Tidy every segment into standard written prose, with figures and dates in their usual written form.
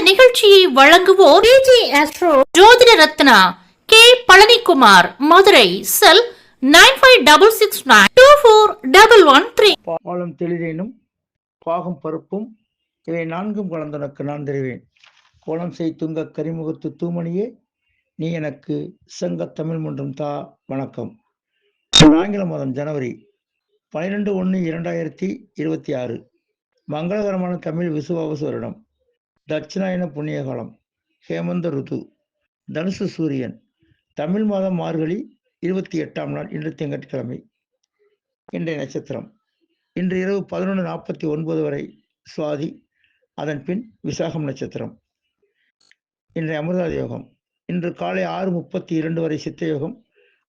நிகழ்ச்சியை வழங்குவோர் PG astro ஜோதிட ரத்னா கே பழனிக்குமார், மதுரை. செல் 9566924113. பாலம் தெளிதேனும் பாகம் பருப்பும் இவை நான்கும் கலந்தனக்கு நான் தெரிவேன். கோலம் செய் துங்க கரிமுகத்து தூமணியே, நீ எனக்கு சங்க தமிழ் மன்றம் தா. வணக்கம். ஆங்கில மாதம் ஜனவரி 12/1/2026 மங்களகரமான தமிழ் விசுவாவசு வருடம். தட்சிணாயன புண்ணிய காலம். ஹேமந்த ருது. தனுசு சூரியன். தமிழ் மாதம் மார்கழி 28ஆம் நாள். இன்று திங்கட்கிழமை. இன்றைய நட்சத்திரம் இன்று இரவு 11:49 வரை சுவாதி, அதன் பின் விசாகம் நட்சத்திரம். இன்றைய அமிர்தாதி யோகம் இன்று காலை 6:32 வரை சித்த யோகம்,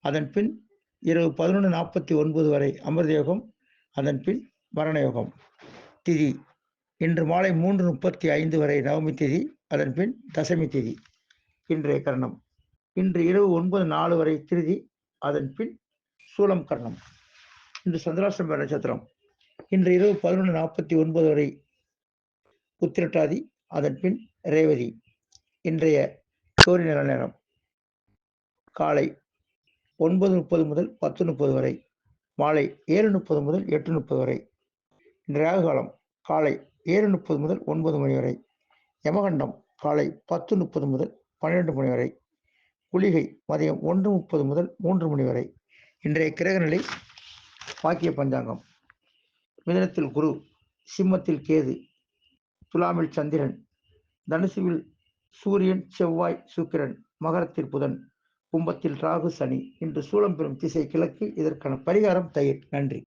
அதன் பின் இரவு 11:49 வரை அமிர்த யோகம், அதன் பின் மரண யோகம். திதி இன்று மாலை 3:35 வரை நவமி திதி, அதன் பின் தசமி திதி. இன்றைய கர்ணம் இன்று இரவு 9:04 வரை திருதி, அதன் பின் சூலம் கர்ணம். இன்று சந்திராஷ்டம நட்சத்திரம் இன்று இரவு 11:49 வரை உத்திரட்டாதி, அதன் பின் ரேவதி. இன்றைய சூரிய நில நேரம் காலை 9:30 முதல் 10:30 வரை, மாலை 7:30 முதல் 8:30 வரை. இன்றைய ராகு காலம் காலை 7:30 முதல் 9 மணி வரை. யமகண்டம் காலை 10:30 முதல் 12 மணி வரை. குளிகை மதியம் 1:30 முதல் 3 மணி வரை. இன்றைய கிரகநிலை வாக்கிய பஞ்சாங்கம். மிதனத்தில் குரு, சிம்மத்தில் கேது, துலாமில் சந்திரன், தனுசுவில் சூரியன், செவ்வாய், சுக்கிரன், மகரத்தில் புதன், கும்பத்தில் ராகு, சனி. இன்று சூலம் பெறும் திசை கிழக்கு. இதற்கான பரிகாரம் தயிர். நன்றி.